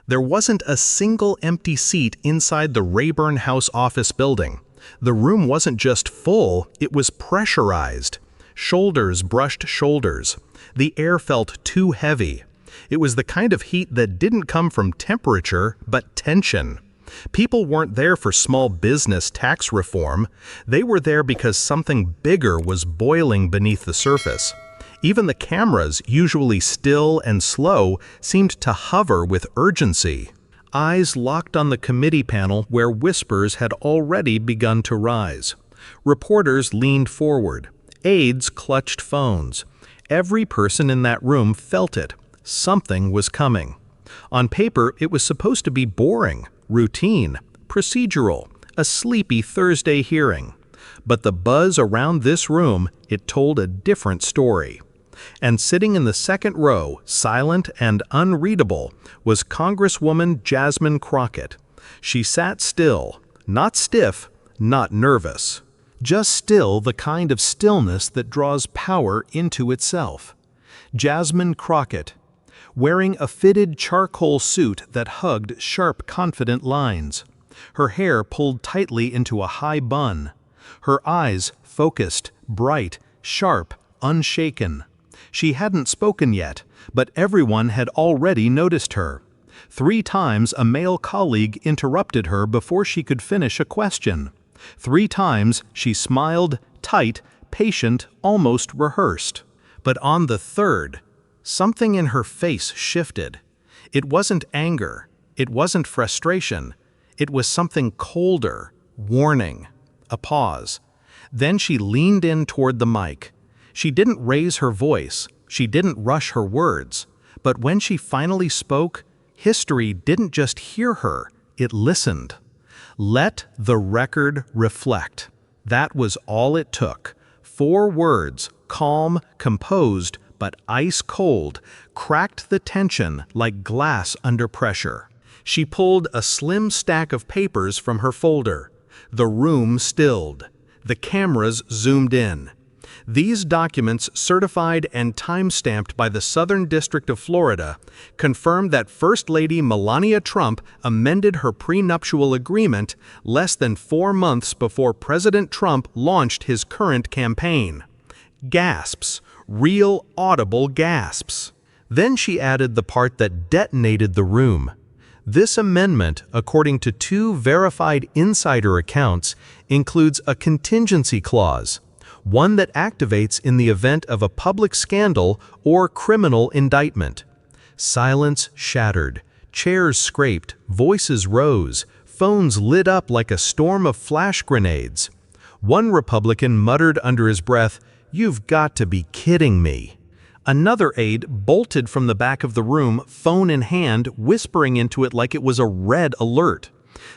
There wasn't a single empty seat inside the Rayburn House office building. The room wasn't just full, it was pressurized. Shoulders brushed shoulders. The air felt too heavy. It was the kind of heat that didn't come from temperature, but tension. People weren't there for small business tax reform. They were there because something bigger was boiling beneath the surface. Even the cameras, usually still and slow, seemed to hover with urgency. Eyes locked on the committee panel where whispers had already begun to rise. Reporters leaned forward. Aides clutched phones. Every person in that room felt it. Something was coming. On paper, it was supposed to be boring, routine, procedural, a sleepy Thursday hearing. But the buzz around this room, it told a different story. And sitting in the second row, silent and unreadable, was Congresswoman Jasmine Crockett. She sat still, not stiff, not nervous. Just still, the kind of stillness that draws power into itself. Jasmine Crockett, wearing a fitted charcoal suit that hugged sharp, confident lines. Her hair pulled tightly into a high bun. Her eyes focused, bright, sharp, unshaken. She hadn't spoken yet, but everyone had already noticed her. 3 times a male colleague interrupted her before she could finish a question. 3 times she smiled, tight, patient, almost rehearsed. But on the third, something in her face shifted. It wasn't anger. It wasn't frustration. It was something colder, warning, a pause. Then she leaned in toward the mic. She didn't raise her voice. She didn't rush her words. But when she finally spoke, history didn't just hear her, it listened. Let the record reflect. That was all it took. 4 words, calm, composed, but ice cold, cracked the tension like glass under pressure. She pulled a slim stack of papers from her folder. The room stilled. The cameras zoomed in. These documents, certified and time-stamped by the Southern District of Florida, confirmed that First Lady Melania Trump amended her prenuptial agreement less than 4 months before President Trump launched his current campaign. Gasps. Real audible gasps. Then she added the part that detonated the room. This amendment, according to 2 verified insider accounts, includes a contingency clause, one that activates in the event of a public scandal or criminal indictment. Silence shattered. Chairs scraped. Voices rose. Phones lit up like a storm of flash grenades. One Republican muttered under his breath, "You've got to be kidding me." Another aide bolted from the back of the room, phone in hand, whispering into it like it was a red alert.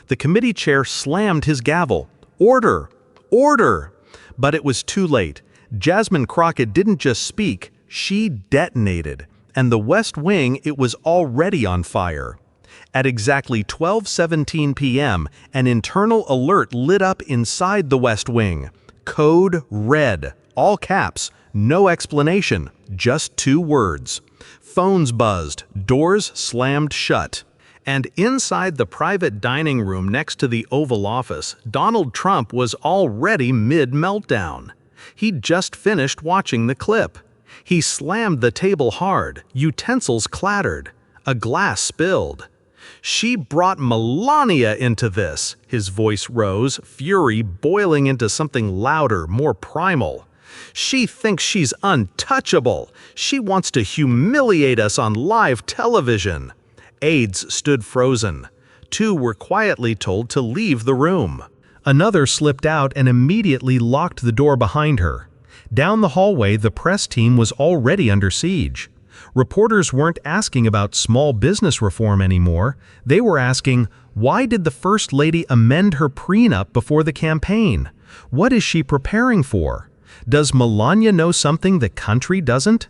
The committee chair slammed his gavel. "Order! Order!" But it was too late. Jasmine Crockett didn't just speak, she detonated. And the West Wing, it was already on fire. At exactly 12:17 p.m., an internal alert lit up inside the West Wing. Code red. All caps, no explanation, just 2 words. Phones buzzed, doors slammed shut. And inside the private dining room next to the Oval Office, Donald Trump was already mid-meltdown. He'd just finished watching the clip. He slammed the table hard, utensils clattered, a glass spilled. "She brought Melania into this," his voice rose, fury boiling into something louder, more primal. "She thinks she's untouchable. She wants to humiliate us on live television." Aides stood frozen. 2 were quietly told to leave the room. Another slipped out and immediately locked the door behind her. Down the hallway, the press team was already under siege. Reporters weren't asking about small business reform anymore. They were asking, why did the First Lady amend her prenup before the campaign? What is she preparing for? Does Melania know something the country doesn't?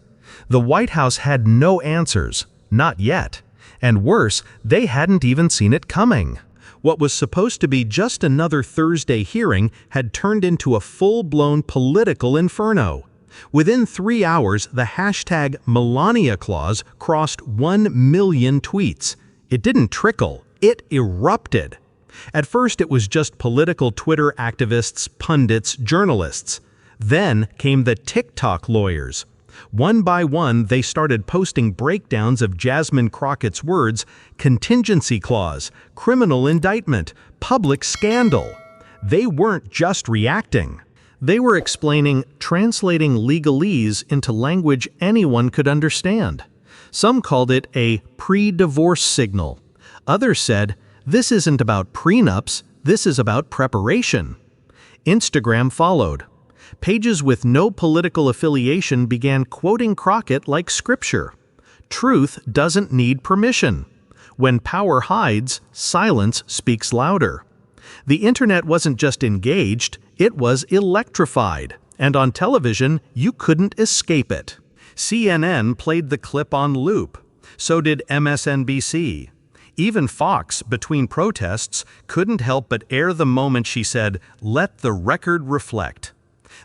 The White House had no answers, not yet. And worse, they hadn't even seen it coming. What was supposed to be just another Thursday hearing had turned into a full-blown political inferno. Within 3 hours, the hashtag Melania clause crossed 1 million tweets. It didn't trickle, it erupted. At first it was just political Twitter activists, pundits, journalists. Then came the TikTok lawyers. One by one, they started posting breakdowns of Jasmine Crockett's words: contingency clause, criminal indictment, public scandal. They weren't just reacting. They were explaining, translating legalese into language anyone could understand. Some called it a pre-divorce signal. Others said, this isn't about prenups, this is about preparation. Instagram followed. Pages with no political affiliation began quoting Crockett like scripture. Truth doesn't need permission. When power hides, silence speaks louder. The internet wasn't just engaged, it was electrified. And on television, you couldn't escape it. CNN played the clip on loop. So did MSNBC. Even Fox, between protests, couldn't help but air the moment she said, "Let the record reflect."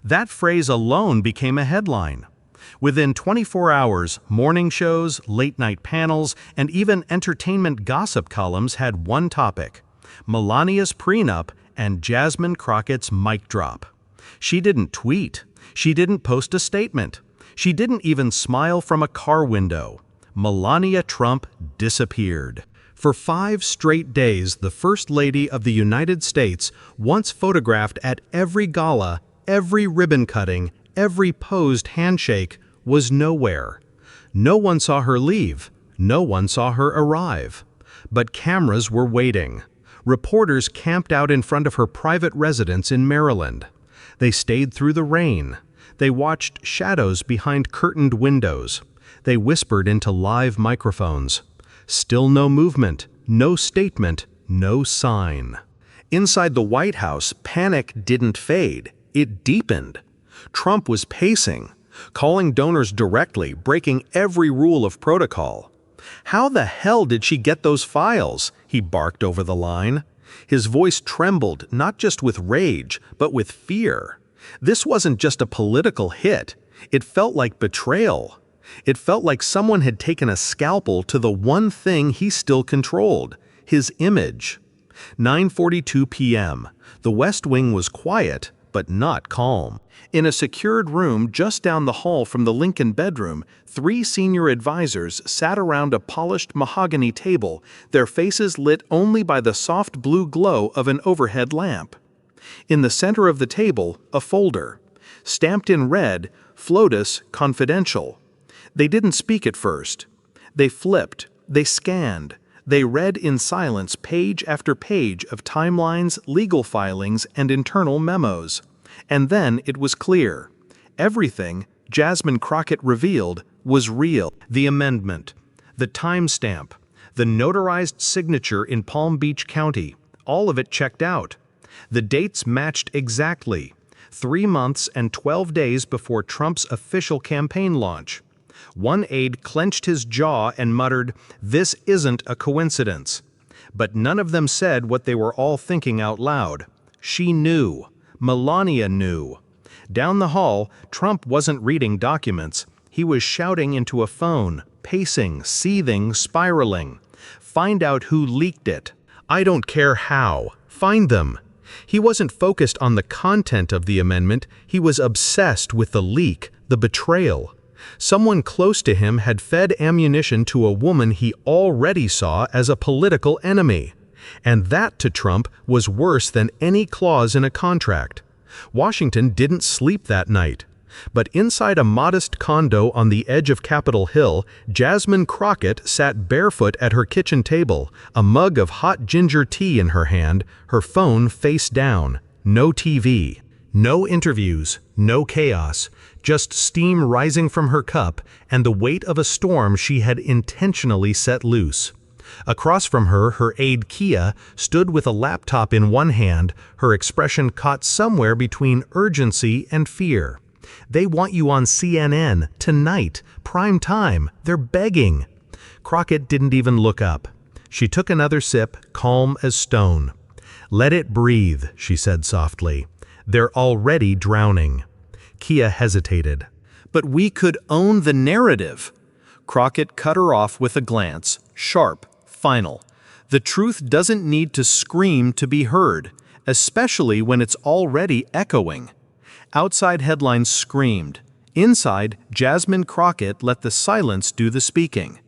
That phrase alone became a headline. Within 24 hours, morning shows, late-night panels, and even entertainment gossip columns had one topic: Melania's prenup and Jasmine Crockett's mic drop. She didn't tweet. She didn't post a statement. She didn't even smile from a car window. Melania Trump disappeared. For 5 straight days, the First Lady of the United States, once photographed at every gala, every ribbon cutting, every posed handshake, was nowhere. No one saw her leave. No one saw her arrive. But cameras were waiting. Reporters camped out in front of her private residence in Maryland. They stayed through the rain. They watched shadows behind curtained windows. They whispered into live microphones. Still no movement, no statement, no sign. Inside the White House, panic didn't fade. It deepened. Trump was pacing, calling donors directly, breaking every rule of protocol. "How the hell did she get those files?" he barked over the line. His voice trembled, not just with rage, but with fear. This wasn't just a political hit. It felt like betrayal. It felt like someone had taken a scalpel to the one thing he still controlled: his image. 9:42 p.m. The West Wing was quiet, but not calm. In a secured room just down the hall from the Lincoln bedroom, 3 senior advisors sat around a polished mahogany table, their faces lit only by the soft blue glow of an overhead lamp. In the center of the table, a folder. Stamped in red, "FLOTUS Confidential." They didn't speak at first. They flipped, they scanned, they read in silence page after page of timelines, legal filings, and internal memos. And then it was clear. Everything Jasmine Crockett revealed was real. The amendment, the timestamp, the notarized signature in Palm Beach County, all of it checked out. The dates matched exactly, 3 months and 12 days before Trump's official campaign launch. One aide clenched his jaw and muttered, "This isn't a coincidence." But none of them said what they were all thinking out loud. She knew. Melania knew. Down the hall, Trump wasn't reading documents. He was shouting into a phone, pacing, seething, spiraling. Find out who leaked it. I don't care how. Find them. He wasn't focused on the content of the amendment. He was obsessed with the leak, the betrayal. Someone close to him had fed ammunition to a woman he already saw as a political enemy. And that, to Trump, was worse than any clause in a contract. Washington didn't sleep that night. But inside a modest condo on the edge of Capitol Hill, Jasmine Crockett sat barefoot at her kitchen table, a mug of hot ginger tea in her hand, her phone face down. No TV. No interviews, no chaos, just steam rising from her cup and the weight of a storm she had intentionally set loose. Across from her, her aide Kia stood with a laptop in one hand, her expression caught somewhere between urgency and fear. They want you on CNN, tonight, prime time, they're begging. Crockett didn't even look up. She took another sip, calm as stone. "Let it breathe," she said softly. "They're already drowning." Kia hesitated. "But we could own the narrative." Crockett cut her off with a glance, sharp, Final. The truth doesn't need to scream to be heard, especially when it's already echoing. Outside headlines screamed. Inside, Jasmine Crockett let the silence do the speaking.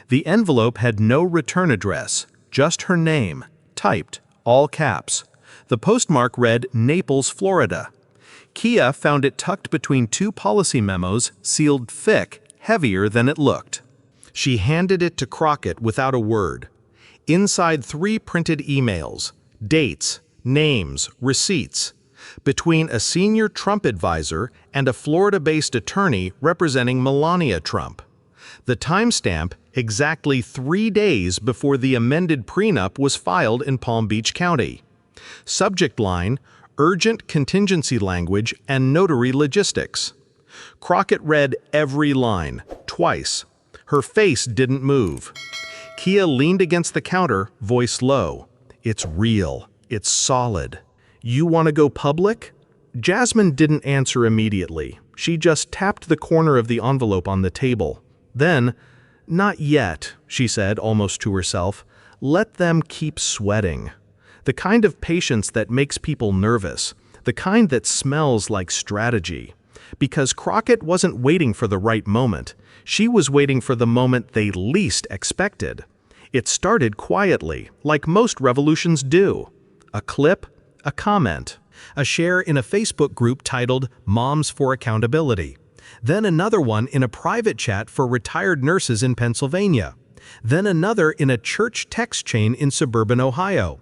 The envelope had no return address, just her name, typed, all caps. The postmark read Naples, Florida. Kia found it tucked between two policy memos, sealed thick, heavier than it looked. She handed it to Crockett without a word. Inside 3 printed emails, dates, names, receipts, between a senior Trump advisor and a Florida-based attorney representing Melania Trump. The timestamp exactly 3 days before the amended prenup was filed in Palm Beach County. Subject line, urgent contingency language and notary logistics. Crockett read every line, twice. Her face didn't move. Kia leaned against the counter, voice low. It's real. It's solid. You want to go public? Jasmine didn't answer immediately. She just tapped the corner of the envelope on the table. Then, not yet, she said almost to herself. Let them keep sweating. The kind of patience that makes people nervous. The kind that smells like strategy. Because Crockett wasn't waiting for the right moment. She was waiting for the moment they least expected. It started quietly, like most revolutions do. A clip, a comment, a share in a Facebook group titled Moms for Accountability. Then another one in a private chat for retired nurses in Pennsylvania. Then another in a church text chain in suburban Ohio.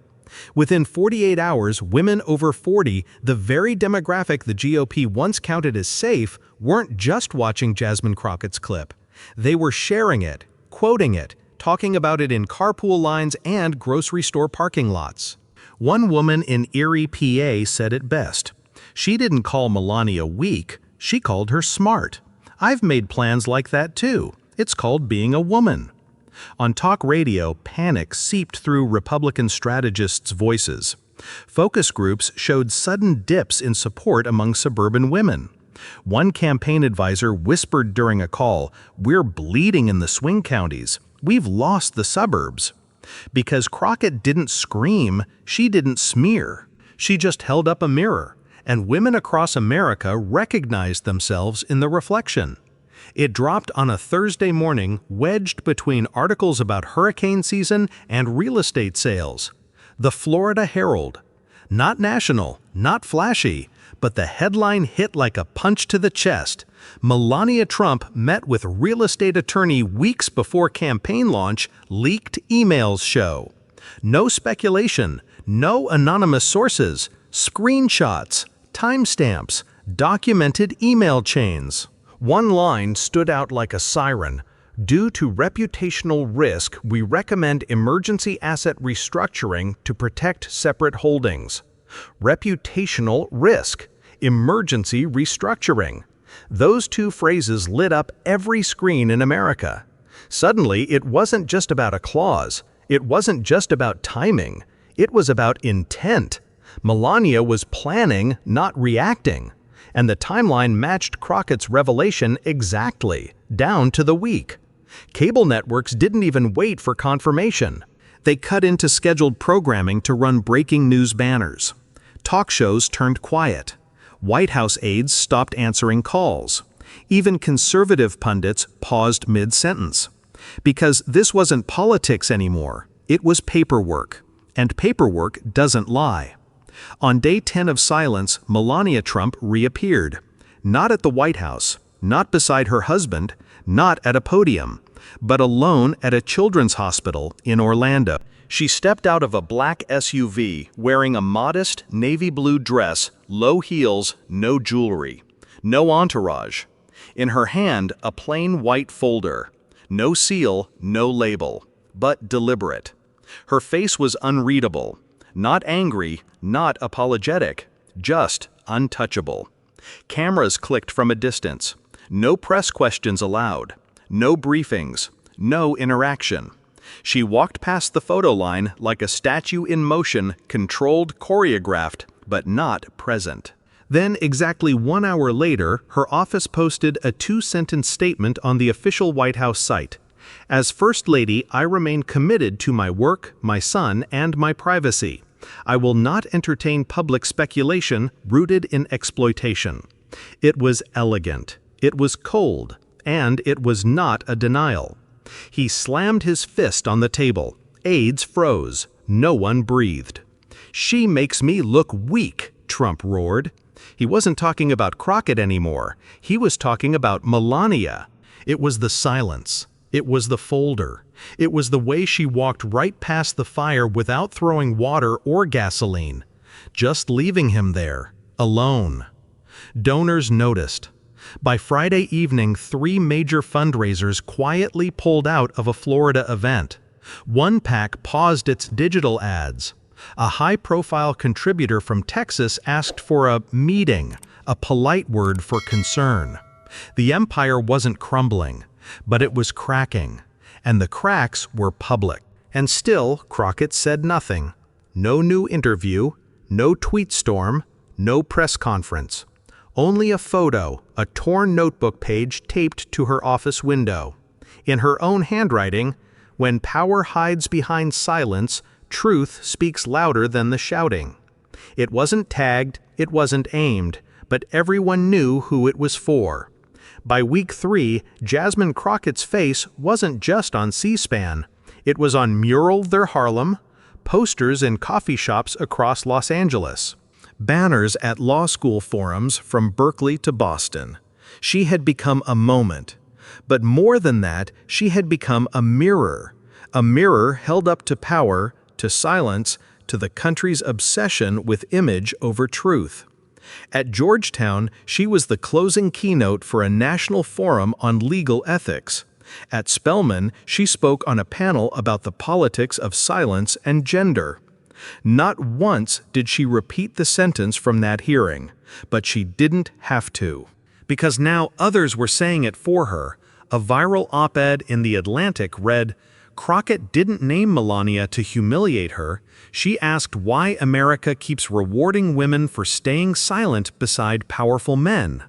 Within 48 hours, women over 40, the very demographic the GOP once counted as safe, weren't just watching Jasmine Crockett's clip. They were sharing it, quoting it, talking about it in carpool lines and grocery store parking lots. One woman in Erie, PA said it best. She didn't call Melania weak, she called her smart. I've made plans like that too. It's called being a woman. On talk radio, panic seeped through Republican strategists' voices. Focus groups showed sudden dips in support among suburban women. One campaign advisor whispered during a call, "We're bleeding in the swing counties. We've lost the suburbs." Because Crockett didn't scream, she didn't smear. She just held up a mirror, and women across America recognized themselves in the reflection. It dropped on a Thursday morning, wedged between articles about hurricane season and real estate sales. The Florida Herald. Not national, not flashy, but the headline hit like a punch to the chest. Melania Trump met with real estate attorney weeks before campaign launch, leaked emails show. No speculation, no anonymous sources, screenshots, timestamps, documented email chains. One line stood out like a siren. Due to reputational risk, we recommend emergency asset restructuring to protect separate holdings. Reputational risk. Emergency restructuring. Those two phrases lit up every screen in America. Suddenly, it wasn't just about a clause. It wasn't just about timing. It was about intent. Melania was planning, not reacting. And the timeline matched Crockett's revelation exactly, down to the week. Cable networks didn't even wait for confirmation. They cut into scheduled programming to run breaking news banners. Talk shows turned quiet. White House aides stopped answering calls. Even conservative pundits paused mid-sentence. Because this wasn't politics anymore, it was paperwork. And paperwork doesn't lie. On day 10 of silence, Melania Trump reappeared. Not at the White House, not beside her husband, not at a podium, but alone at a children's hospital in Orlando. She stepped out of a black SUV wearing a modest navy blue dress, low heels, no jewelry, no entourage. In her hand, a plain white folder. No seal, no label, but deliberate. Her face was unreadable. Not angry, not apologetic, just untouchable. Cameras clicked from a distance. No press questions allowed. No briefings. No interaction. She walked past the photo line like a statue in motion, controlled, choreographed, but not present. Then, exactly 1 hour later, her office posted a 2-sentence statement on the official White House site. As First Lady, I remain committed to my work, my son, and my privacy. I will not entertain public speculation rooted in exploitation. It was elegant, it was cold, and it was not a denial. He slammed his fist on the table. Aides froze. No one breathed. "She makes me look weak," Trump roared. He wasn't talking about Crockett anymore. He was talking about Melania. It was the silence. It was the folder. It was the way she walked right past the fire without throwing water or gasoline, just leaving him there, alone. Donors noticed. By Friday evening, 3 major fundraisers quietly pulled out of a Florida event. One PAC paused its digital ads. A high-profile contributor from Texas asked for a meeting, a polite word for concern. The empire wasn't crumbling, but it was cracking, and the cracks were public. And still, Crockett said nothing. No new interview, no tweet storm, no press conference. Only a photo, a torn notebook page taped to her office window. In her own handwriting, "When power hides behind silence, truth speaks louder than the shouting." It wasn't tagged, it wasn't aimed, but everyone knew who it was for. By week 3, Jasmine Crockett's face wasn't just on C-SPAN. It was on Mural Their Harlem, posters in coffee shops across Los Angeles, banners at law school forums from Berkeley to Boston. She had become a moment. But more than that, she had become a mirror held up to power, to silence, to the country's obsession with image over truth. At Georgetown, she was the closing keynote for a national forum on legal ethics. At Spelman, she spoke on a panel about the politics of silence and gender. Not once did she repeat the sentence from that hearing, but she didn't have to. Because now others were saying it for her. A viral op-ed in The Atlantic read, "Crockett didn't name Melania to humiliate her. She asked why America keeps rewarding women for staying silent beside powerful men."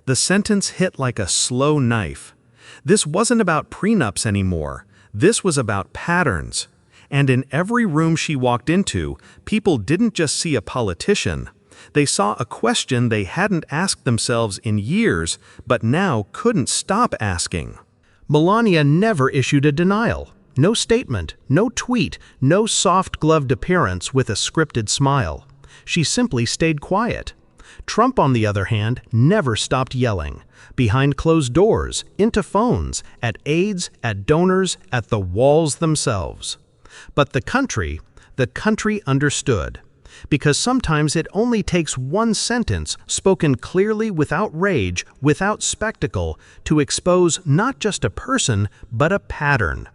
The sentence hit like a slow knife. This wasn't about prenups anymore. This was about patterns. And in every room she walked into, people didn't just see a politician. They saw a question they hadn't asked themselves in years, but now couldn't stop asking. Melania never issued a denial. No statement, no tweet, no soft-gloved appearance with a scripted smile. She simply stayed quiet. Trump, on the other hand, never stopped yelling. Behind closed doors, into phones, at aides, at donors, at the walls themselves. But the country understood. Because sometimes it only takes one sentence, spoken clearly without rage, without spectacle, to expose not just a person, but a pattern.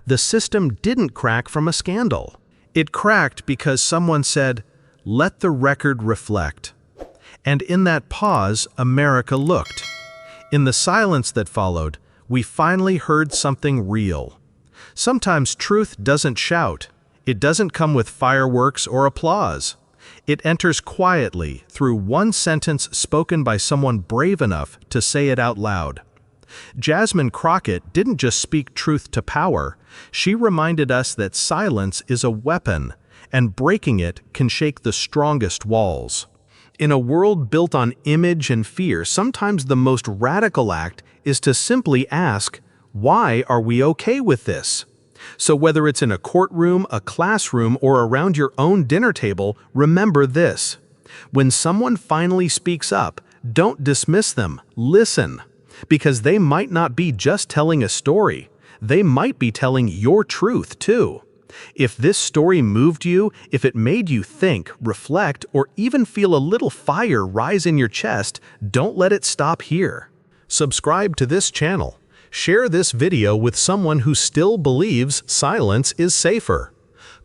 The system didn't crack from a scandal. It cracked because someone said, "Let the record reflect." And in that pause, America looked. In the silence that followed, we finally heard something real. Sometimes truth doesn't shout. It doesn't come with fireworks or applause. It enters quietly through one sentence spoken by someone brave enough to say it out loud. Jasmine Crockett didn't just speak truth to power. She reminded us that silence is a weapon, and breaking it can shake the strongest walls. In a world built on image and fear, sometimes the most radical act is to simply ask, why are we okay with this? So whether it's in a courtroom, a classroom, or around your own dinner table, remember this. When someone finally speaks up, don't dismiss them, listen. Because they might not be just telling a story. They might be telling your truth too. If this story moved you, if it made you think, reflect, or even feel a little fire rise in your chest, don't let it stop here. Subscribe to this channel. Share this video with someone who still believes silence is safer.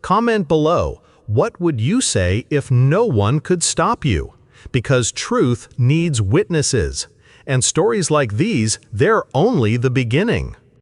Comment below, what would you say if no one could stop you? Because truth needs witnesses. And stories like these, they're only the beginning.